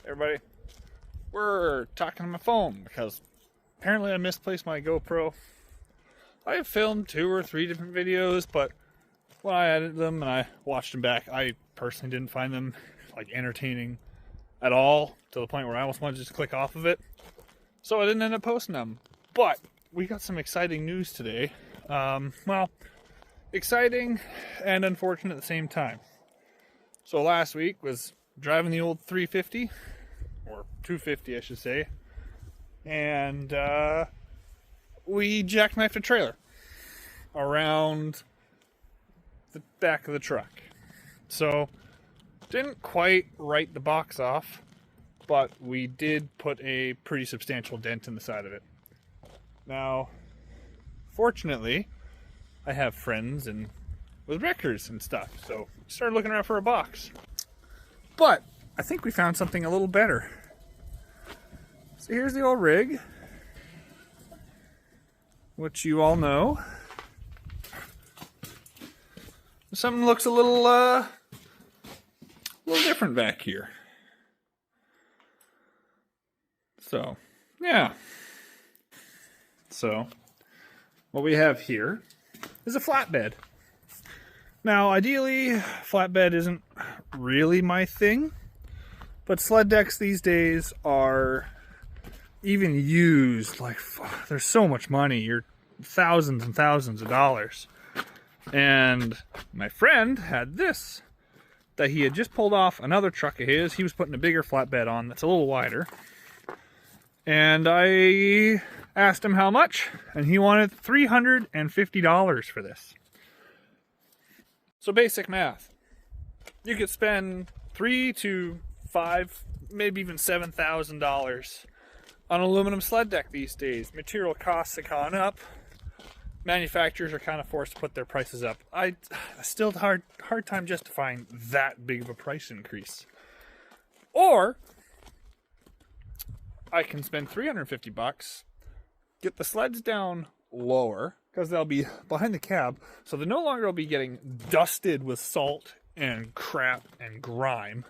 Everybody, we're talking on my phone because apparently I misplaced my GoPro. I have filmed 2 or 3 different videos, but when I edited them and I watched them back, I personally didn't find them like entertaining at all, to the point where I almost wanted to just click off of it. So I didn't end up posting them. But we got some exciting news today. Well, exciting and unfortunate at the same time. So last week was driving the old 350, or 250 I should say, and we jackknifed a trailer around the back of the truck. So didn't quite write the box off, but we did put a pretty substantial dent in the side of it. Now, fortunately, I have friends and with wreckers and stuff, so we started looking around for a box. But I think we found something a little better. So here's the old rig, which you all know. Something looks a little different back here. So, yeah. So, what we have here is a flatbed. Now, ideally, flatbed isn't really my thing, but sled decks these days are even used like, there's so much money. You're thousands and thousands of dollars. And my friend had this that he had just pulled off another truck of his. He was putting a bigger flatbed on that's a little wider. And I asked him how much, and he wanted $350 for this. So basic math. You could spend $3,000 to $5,000, maybe even $7,000 on an aluminum sled deck these days. Material costs have gone up. Manufacturers are kind of forced to put their prices up. I still have a hard time justifying that big of a price increase. Or I can spend $350, get the sleds down lower, because they'll be behind the cab, so they no longer will be getting dusted with salt and crap and grime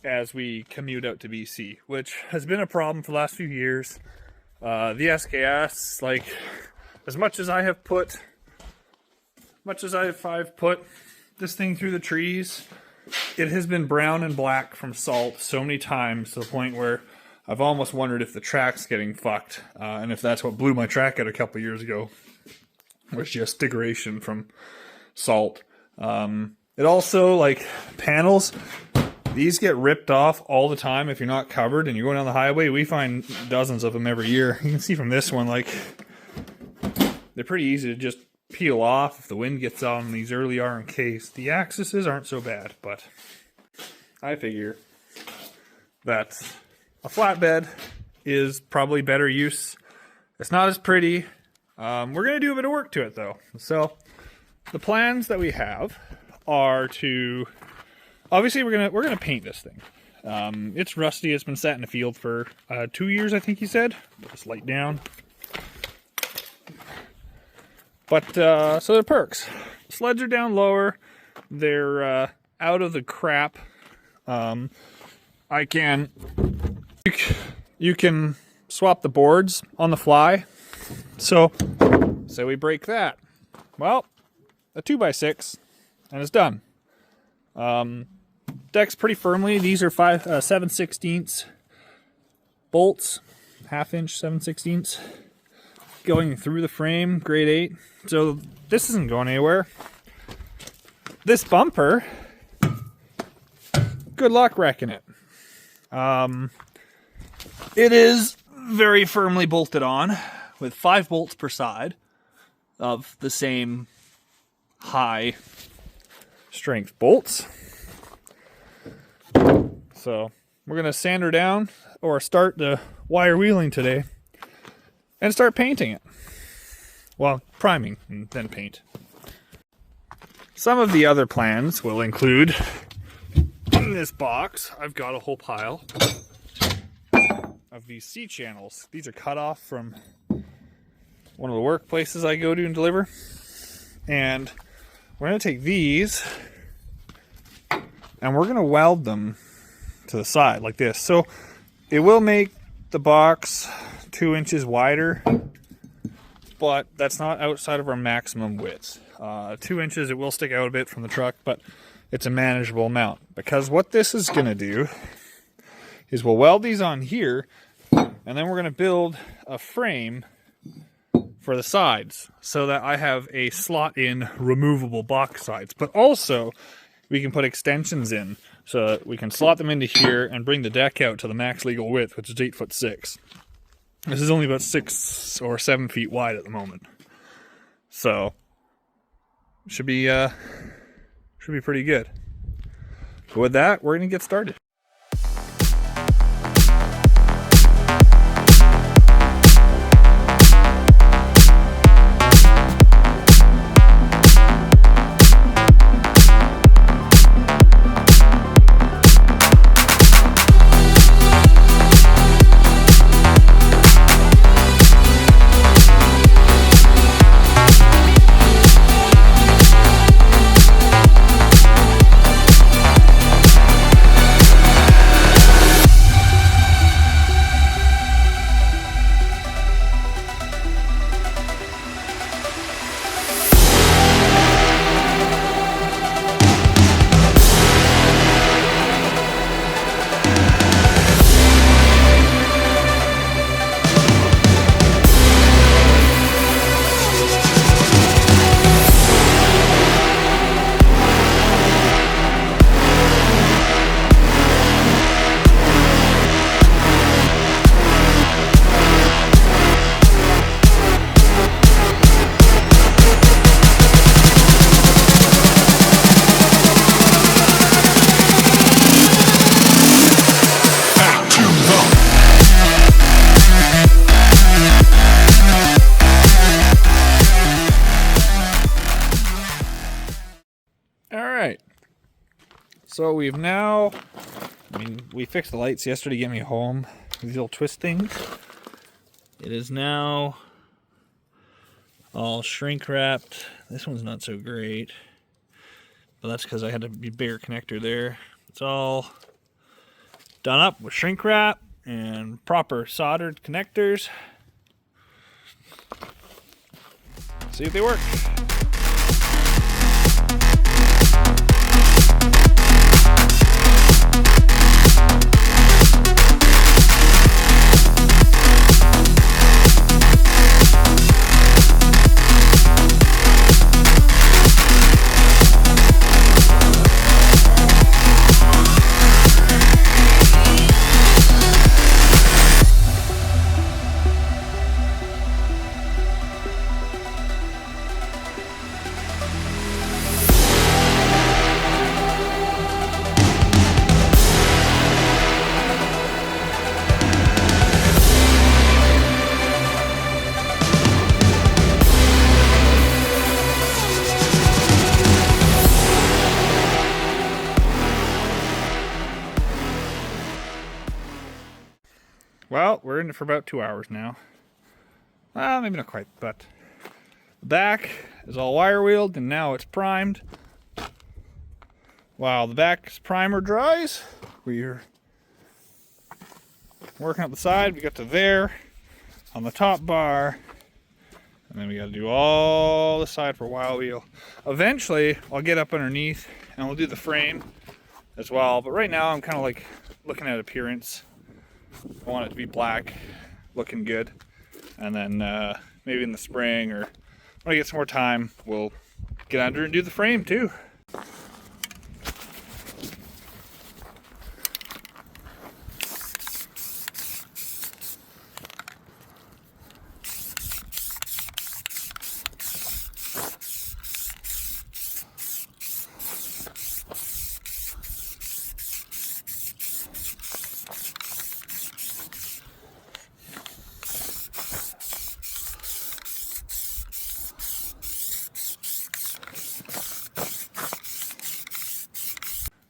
as we commute out to BC, which has been a problem for the last few years. The SKS, like, as much as I've put this thing through the trees, it has been brown and black from salt so many times to the point where I've almost wondered if the track's getting fucked, and if that's what blew my track out a couple years ago, was just degradation from salt. It also, like, panels, these get ripped off all the time if you're not covered and you're going down the highway. We find dozens of them every year. You can see from this one, like, they're pretty easy to just peel off if the wind gets on. These early are encased. The axes aren't so bad, but I figure that a flatbed is probably better use. It's not as pretty. We're going to do a bit of work to it, though. So the plans that we have are to, obviously we're gonna paint this thing. It's rusty. It's been sat in the field for 2 years, I think he said. Just light down. But so the perks. Sleds are down lower. They're out of the crap. You can swap the boards on the fly. So we break that. Well, a 2x6, and it's done. Deck's pretty firmly. These are 7/16 bolts, 1/2 inch 7/16 going through the frame, grade 8. So this isn't going anywhere. This bumper, good luck wrecking it. It is very firmly bolted on with 5 bolts per side of the same high strength bolts. So we're going to sand her down, or start the wire wheeling today and start painting it. Well, priming and then paint. Some of the other plans will include, in this box, I've got a whole pile of these C-channels. These are cut off from one of the workplaces I go to and deliver. And we're going to take these and we're going to weld them to the side like this. So it will make the box 2 inches wider, but that's not outside of our maximum width. 2 inches, it will stick out a bit from the truck, but it's a manageable amount. Because what this is going to do is we'll weld these on here, and then we're going to build a frame for the sides so that I have a slot-in removable box sides. But also, we can put extensions in so that we can slot them into here and bring the deck out to the max legal width, which is 8'6". This is only about 6 or 7 feet wide at the moment. So, should be pretty good. But with that, we're going to get started. So we've now, we fixed the lights yesterday to get me home. These little twist things. It is now all shrink wrapped. This one's not so great, but that's because I had a bigger connector there. It's all done up with shrink wrap and proper soldered connectors. See if they work. Well, we're in it for about 2 hours now. Well, maybe not quite, but the back is all wire wheeled and now it's primed. While the back's primer dries, we're working up the side. We got to there on the top bar, and then we got to do all the side for wire wheel. Eventually, I'll get up underneath and we'll do the frame as well. But right now, I'm kind of like looking at appearance. I want it to be black, looking good, and then maybe in the spring or when I get some more time, we'll get under and do the frame too.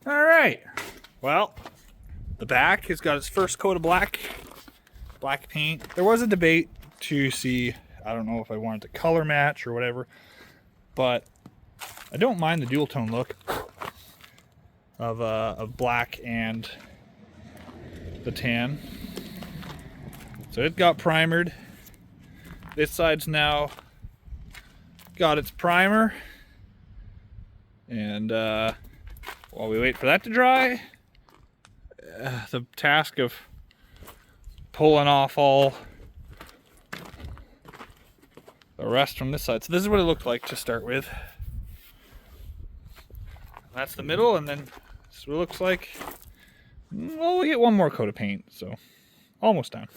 All right, well, the back has got its first coat of black paint. There was a debate to see, I don't know if I wanted to color match or whatever, but I don't mind the dual tone look of black and the tan. So it got primered. This side's now got its primer. And while we wait for that to dry, the task of pulling off all the rest from this side. So this is what it looked like to start with. That's the middle, and then this is what it looks like. Well, we get one more coat of paint, so almost done.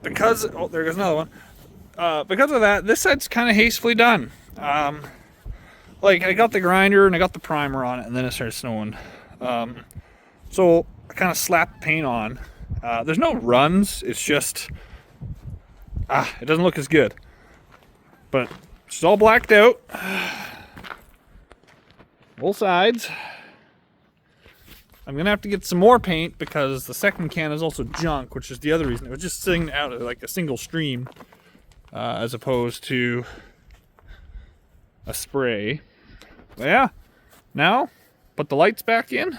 Because, oh, there goes another one. Because of that, this side's kind of hastily done. Like, I got the grinder and I got the primer on it, and then it started snowing. So I kind of slapped paint on. There's no runs, it's just, it doesn't look as good. But it's all blacked out. Both sides. I'm gonna have to get some more paint because the second can is also junk, which is the other reason. It was just sitting out like a single stream, as opposed to a spray. But yeah, now put the lights back in,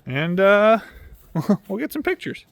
and we'll get some pictures.